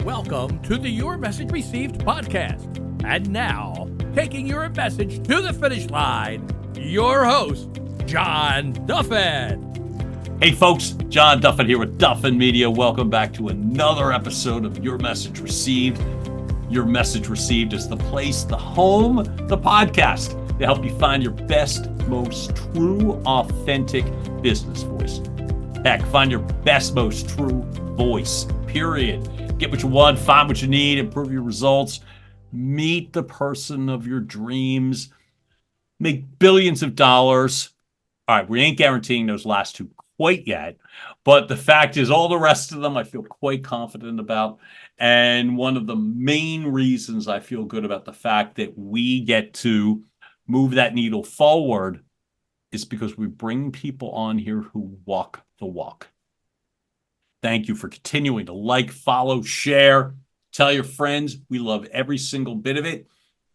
Welcome to the Your Message Received podcast. And now, taking your message to the finish line, your host, John Duffin. Hey folks, John Duffin here with Duffin Media. Welcome back to another episode of Your Message Received. Your Message Received is the place, the home, the podcast to help you find your best, most true, authentic business voice. Heck, find your best, most true voice, period. Get what you want, find what you need, improve your results, meet the person of your dreams, make billions of dollars. All right, we ain't guaranteeing those last two quite yet, but the fact is all the rest of them I feel quite confident about. And one of the main reasons I feel good about the fact that we get to move that needle forward is because we bring people on here who walk the walk. Thank you for continuing to like, follow, share, tell your friends. We love every single bit of it,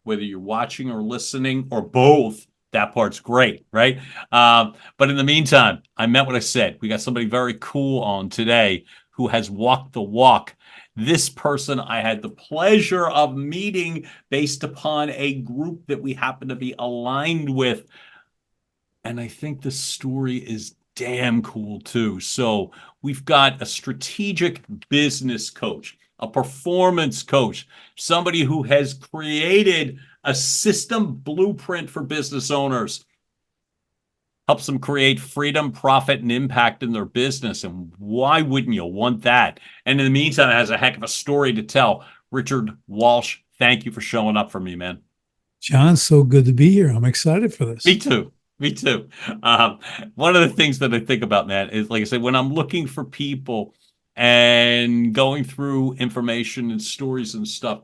whether you're watching or listening or both. That part's great, right? But in the meantime, I meant what I said. We got somebody very cool on today who has walked the walk. This person I had the pleasure of meeting based upon a group that we happen to be aligned with. And I think the story is damn cool too. So we've got a strategic business coach, a performance coach, somebody who has created a system blueprint for business owners, helps them create freedom, profit, and impact in their business. And why wouldn't you want that? And in the meantime, it has a heck of a story to tell. Richard Walsh, thank you for showing up for me, man. John, so good to be here. I'm excited for this. Me too. Me too. One of the things that I think about, man, is like I said, when I'm looking for people and going through information and stories and stuff,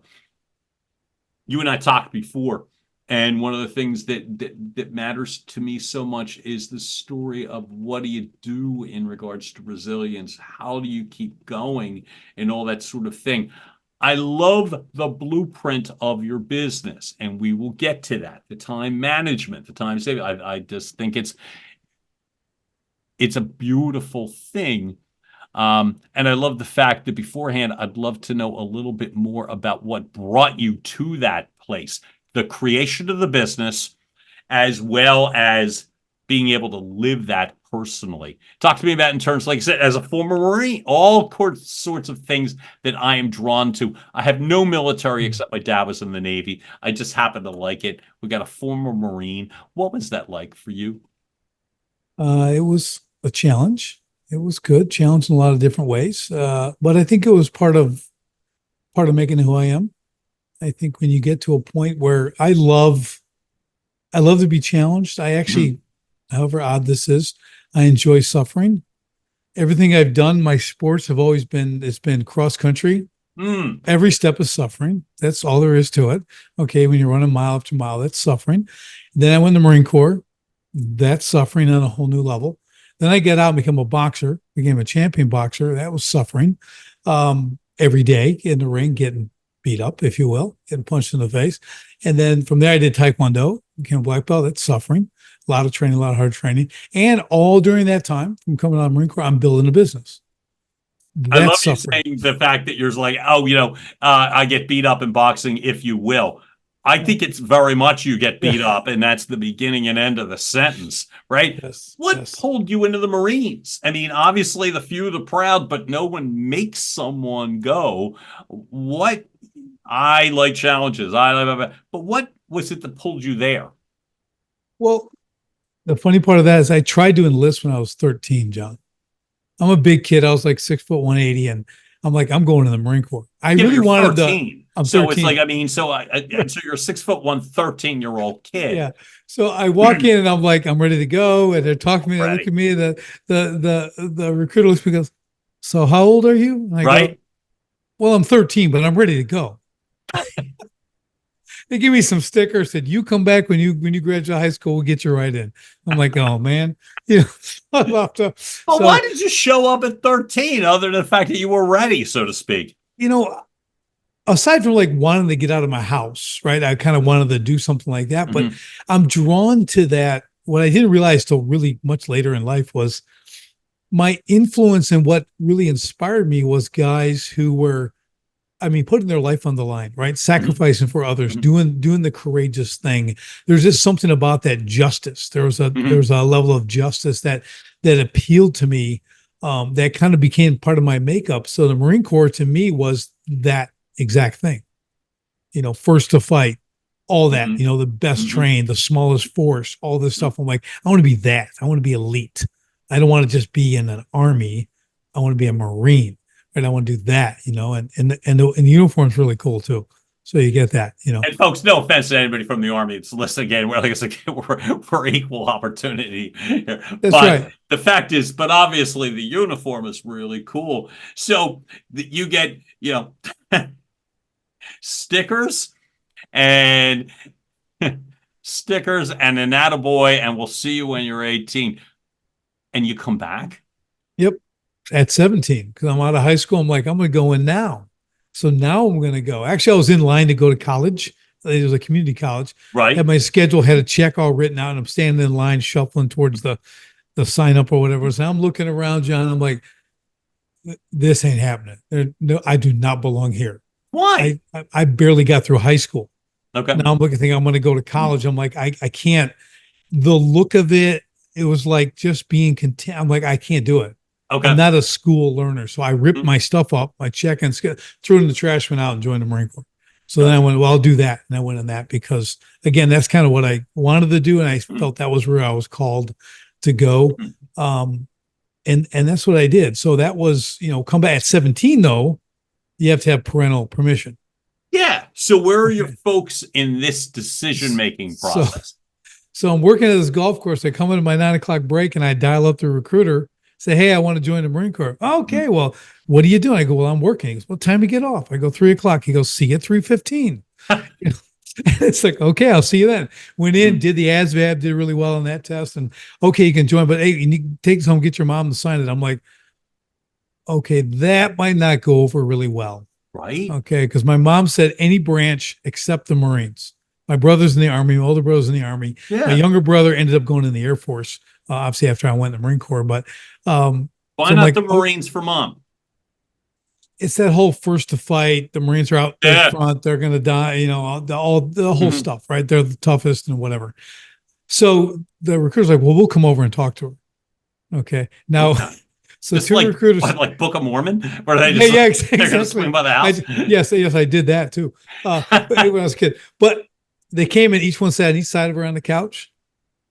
you and I talked before, and one of the things that matters to me so much is the story of what do you do in regards to resilience? How do you keep going and all that sort of thing? I love the blueprint of your business, and we will get to that. The time management, the time saving. I just think it's a beautiful thing. And I love the fact that beforehand, I'd love to know a little bit more about what brought you to that place, the creation of the business, as well as being able to live that personally. Talk to me about in terms, like I said, as a former Marine, all sorts of things that I am drawn to. I have no military except my dad was in the Navy. I just happen to like it. We got a former Marine. What was that like for you? It was a challenge. It was good, challenged in a lot of different ways. But I think it was part of making who I am. I think when you get to a point where I love to be challenged. I actually, however odd this is, I enjoy suffering. Everything I've done, my sports have always been, it's been cross country. Every step is suffering. That's all there is to it. Okay. When you run a mile after mile, that's suffering. Then I went to the Marine Corps. That's suffering on a whole new level. Then I get out and become a boxer, became a champion boxer. That was suffering. Every day in the ring, getting beat up, if you will, getting punched in the face. And then from there, I did Taekwondo, became a black belt. That's suffering. A lot of training, a lot of hard training. And all during that time, from coming out of the Marine Corps, I'm building a business. That's I love suffering. you saying the fact that you're like, I get beat up in boxing, if you will. I think it's very much you get beat up, and that's the beginning and end of the sentence, right? Yes, What pulled you into the Marines? I mean, obviously the few, the proud, but no one makes someone go. What? I like challenges. But what was it that pulled you there? Well, the funny part of that is I tried to enlist when I was 13, John. I'm a big kid. I was like 6 foot 180, and I'm like, I'm going to the Marine Corps. I really wanted 13. I'm so 13. It's like, I mean, so you're a 6 foot 1, 13-year-old kid. Yeah. So I walk in and I'm like, I'm ready to go. And they're talking to me. They look at me. And the recruiter looks at me and goes, so how old are you? And I go, well, I'm 13, but I'm ready to go. They give me some stickers, said, you come back when you graduate high school, we'll get you right in. I'm like, oh man. Why did you show up at 13 other than the fact that you were ready, so to speak? Aside from like wanting to get out of my house, right? I kind of wanted to do something like that, but I'm drawn to that. What I didn't realize till really much later in life was my influence, and what really inspired me was guys who were I mean, putting their life on the line, right? Sacrificing for others, Mhm. doing the courageous thing. There's just something about that justice. Mhm. There was a level of justice that appealed to me, that kind of became part of my makeup. So the Marine Corps to me was that exact thing. First to fight, all that, Mhm. the best Mhm. trained, the smallest force, all this Mhm. stuff. I'm like, I want to be that. I want to be elite. I don't want to just be in an army. I want to be a Marine, and I want to do that, and the uniform's really cool too. So you get that. And folks, no offense to anybody from the Army. It's listen again. We're like I said, we're equal opportunity here. That's But right. the fact is, but obviously the uniform is really cool. So you get, stickers and stickers and an attaboy, and we'll see you when you're 18. And you come back. Yep. At 17, because I'm out of high school, I'm like, I'm going to go in now. So now I'm going to go. Actually, I was in line to go to college. It was a community college. Right. Had my schedule, had a check all written out, and I'm standing in line shuffling towards the sign up or whatever. So I'm looking around, John. I'm like, this ain't happening. No, I do not belong here. Why? I barely got through high school. Okay. Now I'm looking, thinking I'm going to go to college. I'm like, I can't. The look of it, it was like just being content. I'm like, I can't do it. I'm Okay. not a school learner. So I ripped my stuff up, my check and threw it in the trash, went out and joined the Marine Corps. So then I went, well, I'll do that. And I went in that because again, that's kind of what I wanted to do. And I felt that was where I was called to go. And that's what I did. So that was, come back at 17 though, you have to have parental permission. Yeah. So where are your Okay. folks in this decision-making So, process? so I'm working at this golf course. I come into my 9 o'clock break and I dial up the recruiter, say, hey, I want to join the Marine Corps. Okay, well, what are you doing? I go, well, I'm working. He goes, what time do you get off? I go, 3 o'clock. He goes, see you at 3:15. It's like, okay, I'll see you then. Went in, did the ASVAB, did really well on that test. And okay, you can join, but hey, you need to take this home, get your mom to sign it. I'm like, okay, that might not go over really well. Right. Okay, because my mom said any branch except the Marines. My brother's in the Army, my older brother's in the Army. Yeah. My younger brother ended up going in the Air Force, obviously after I went in the Marine Corps. But Why so not like, the Marines for mom? it's that whole first to fight. The Marines are out Yeah. front; they're going to die. All the whole Mhm. stuff, right? They're the toughest and whatever. So the recruiter's like, "Well, we'll come over and talk to her." Okay, now, Okay. so Just two like recruiters, what, like Book of Mormon, where they yeah, just they're gonna exactly. swing by the house. Yes, I did that too. But when I was a kid, but they came in, each one sat on each side of her on the couch,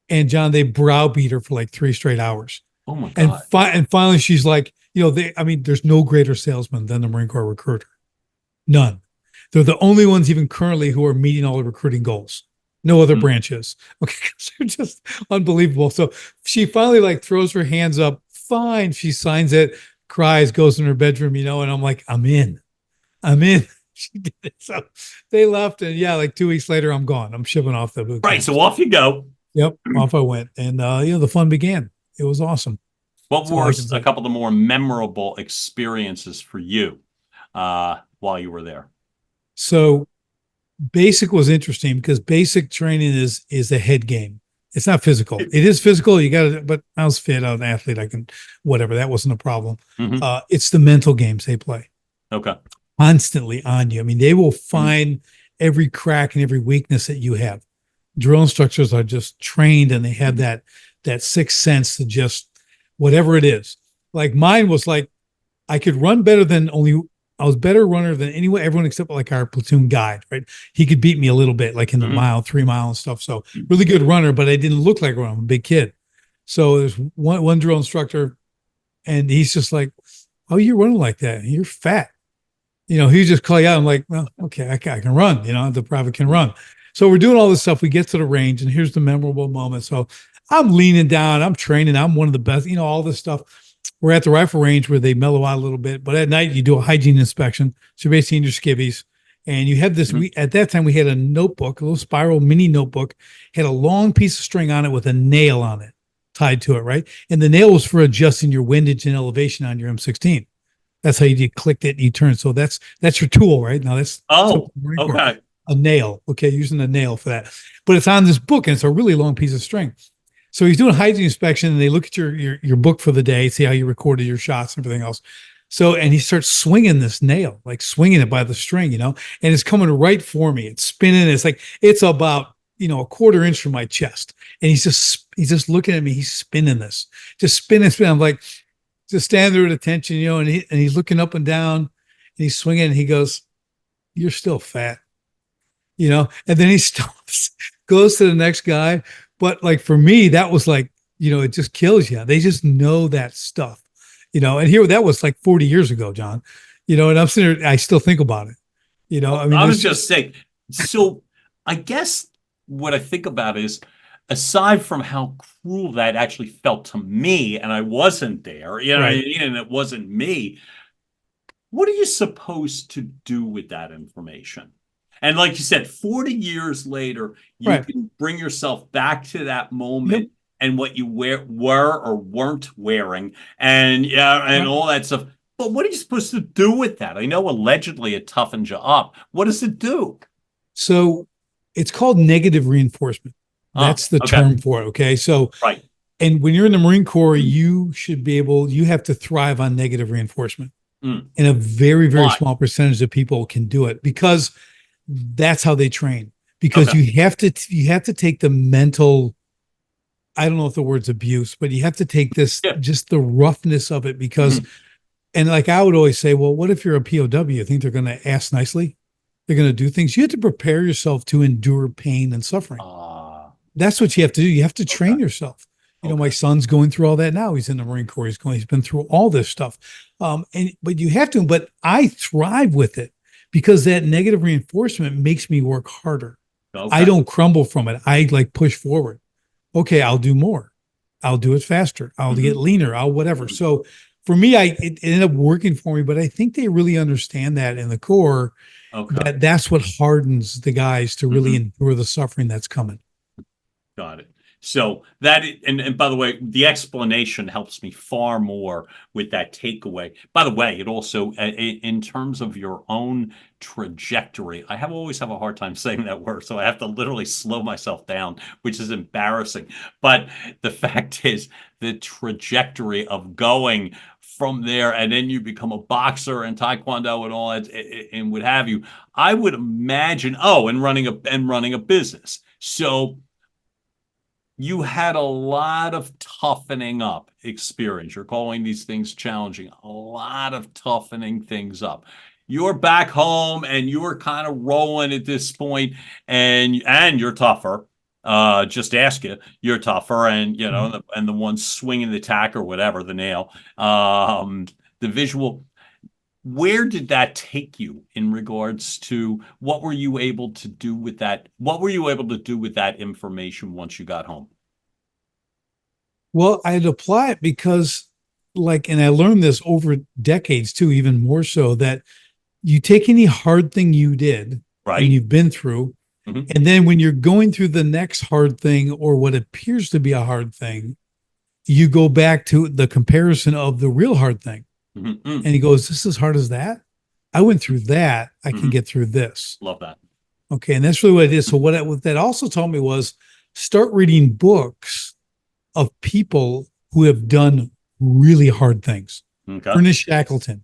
and John, they browbeat her for like 3 straight hours. Oh my And God. and finally, she's like, I mean, there's no greater salesman than the Marine Corps recruiter. None. They're the only ones even currently who are meeting all the recruiting goals. No other branches. Okay, they're just unbelievable. So she finally like throws her hands up. Fine, she signs it, cries, goes in her bedroom, and I'm like, I'm in. She did it. So they left, and yeah, like 2 weeks later, I'm gone. I'm shipping off the boot Right. camp. So off you go. Yep, off I went, and the fun began. It was awesome. What That's all were I can a say. couple of the more memorable experiences for you while you were there? So basic was interesting because basic training is a head game. It's not physical. It is physical. You got to, but I was fit. I was an athlete. I can, whatever. That wasn't a problem. Mhm. It's the mental games they play Okay. constantly on you. I mean, they will find every crack and every weakness that you have. Drill instructors are just trained and they have that sixth sense to just whatever it is. Like mine was like I could run better than I was better runner than everyone except like our platoon guide, right? He could beat me a little bit, like in the mile, 3 mile and stuff. So really good runner, but I didn't look like a runner. I'm a big kid. So there's one drill instructor, and he's just like, "Oh, you're running like that? You're fat." He just call you out. I'm like, "Well, okay, I can run. The private can run." So we're doing all this stuff. We get to the range, and here's the memorable moment. So I'm leaning down. I'm training. I'm one of the best. All this stuff. We're at the rifle range where they mellow out a little bit, but at night you do a hygiene inspection. So you're basically in your skivvies, and you have this. At that time we had a notebook, a little spiral mini notebook, had a long piece of string on it with a nail on it tied to it, right? And the nail was for adjusting your windage and elevation on your M16. That's how you clicked it and you turn. So that's your tool, right? Now that's Okay. a nail. Okay, using a nail for that, but it's on this book and it's a really long piece of string. So he's doing hygiene inspection and they look at your book for the day, see how you recorded your shots and everything else. So, and he starts swinging this nail, like swinging it by the string, and it's coming right for me. It's spinning. It's like, it's about, a quarter inch from my chest. And he's just looking at me. He's spinning this, just spinning. I'm like, just standing there at attention, and he's looking up and down and he's swinging and he goes, "You're still fat," and then he stops, goes to the next guy. But like for me, that was like, it just kills you. They just know that stuff. And here that was like 40 years ago, John, and I'm sitting there, I still think about it. I mean, I was just saying, so I guess what I think about is, aside from how cruel that actually felt to me, and I wasn't there, Right. and it wasn't me, what are you supposed to do with that information? And like you said, 40 years later, you Right. can bring yourself back to that Yep. moment and what you were or weren't wearing, and and Right. all that stuff. But what are you supposed to do with that? I know allegedly it toughens you up. What does it do? So it's called negative reinforcement. That's the Okay. term for it. Okay. So, Right. and when you're in the Marine Corps, you have to thrive on negative reinforcement. Mm. And a very, very Why? small percentage of people can do it because that's how they train. Because Okay. you have to take the mental, I don't know if the word's abuse, but you have to take this, Yeah. just the roughness of it because, Mhm. and like I would always say, well, what if you're a POW? You think they're going to ask nicely? They're going to do things. You have to prepare yourself to endure pain and suffering. That's what you have to do. You have to train yourself. My son's going through all that now. He's in the Marine Corps. He's been through all this stuff. But you have to, but I thrive with it because that negative reinforcement makes me work harder. Okay. I don't crumble from it. I like push forward. Okay, I'll do more. I'll do it faster. I'll get leaner. I'll whatever. So for me, it ended up working for me, but I think they really understand that in the Corps, that's what hardens the guys to really endure the suffering that's coming. Got it. So that, and by the way, the explanation helps me far more with that takeaway. By the way, it also, in terms of your own trajectory, I always have a hard time saying that word, so I have to literally slow myself down, which is embarrassing. But the fact is, the trajectory of going from there, and then you become a boxer and taekwondo and all that, and what have you. I would imagine, and running a business. So you had a lot of toughening up experience. You're calling these things challenging, a lot of toughening things up. You're back home and you're kind of rolling at this point, and you're tougher. Just ask you, you're tougher, and and the one swinging the tack or whatever, the nail, the visual. Where did that take you in regards to what were you able to do with that? What were you able to do with that information once you got home? Well, I'd apply it because and I learned this over decades too, even more so, that you take any hard thing you did and you've been through, and then when you're going through the next hard thing or what appears to be a hard thing, you go back to the comparison of the real hard thing. And he goes, "This is as hard as that? I went through that. I can get through this." Love that. Okay. And that's really what it is. So what that also taught me was start reading books of people who have done really hard things. Ernest Shackleton,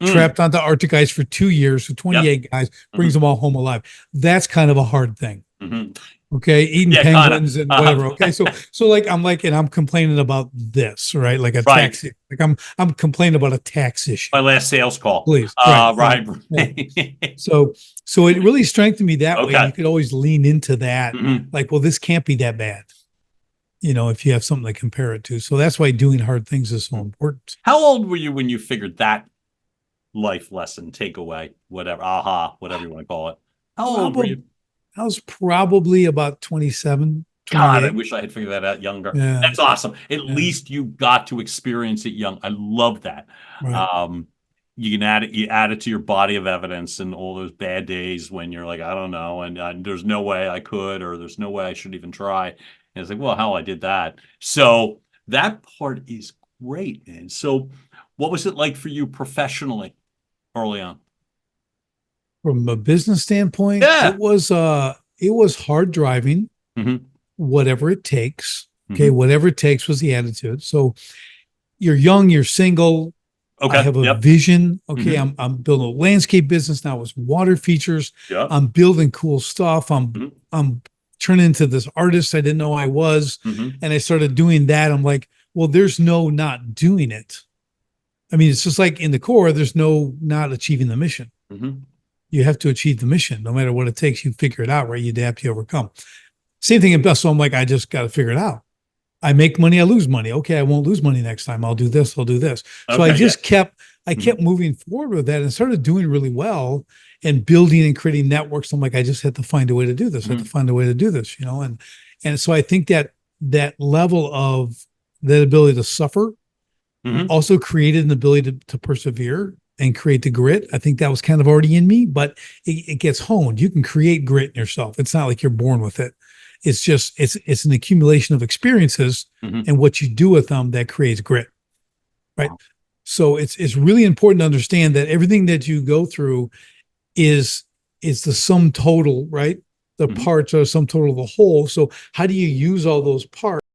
trapped onto Arctic ice for 2 years, so 28 guys, brings them all home alive. That's kind of a hard thing. Okay, eating penguins and whatever. Okay, so like and I'm complaining about this, right? Like a tax, like I'm complaining about a tax issue. My last sales call, please. Right. Yeah. So it really strengthened me that way. You could always lean into that, like, well, this can't be that bad, if you have something to compare it to. So that's why doing hard things is so important. How old were you when you figured that life lesson, takeaway, whatever, whatever you want to call it? How old were you? I was probably about 27. God, I wish I had figured that out younger. Yeah. That's awesome. At least you got to experience it young. I love that. Right. You can add it to your body of evidence, and all those bad days when you're like, I don't know, and there's no way I could, or there's no way I should even try. And it's like, well, hell, I did that. So that part is great, man. So what was it like for you professionally early on? From a business standpoint, it was hard driving, whatever it takes. Okay, whatever it takes was the attitude. So you're young, you're single, Okay. I have a Yep. vision. Okay. Mhm. I'm building a landscape business now with water features. Yep. I'm building cool stuff. Mhm. I'm turning into this artist I didn't know I was. Mhm. And I started doing that. I'm like, well, there's no not doing it. I mean, it's just like in the core, there's no not achieving the mission. Mhm. You have to achieve the mission. No matter what it takes, you figure it out, right? You adapt, you overcome. Same thing in best. So I'm like, I just got to figure it out. I make money, I lose money. Okay, I won't lose money next time. I'll do this, I'll do this. So I Okay. just Yeah. kept moving forward with that and started doing really well and building and creating networks. I'm like, I just had to find a way to do this. I had to find a way to do this, you know? And so I think that level of that ability to suffer Mhm. also created an ability to persevere and create the grit. I think that was kind of already in me, but it gets honed. You can create grit in yourself. It's not like you're born with it. It's just it's an accumulation of experiences Mhm. and what you do with them that creates grit. Right. Wow. So it's really important to understand that everything that you go through is the sum total, right? The Mhm. parts are sum total of the whole. So how do you use all those parts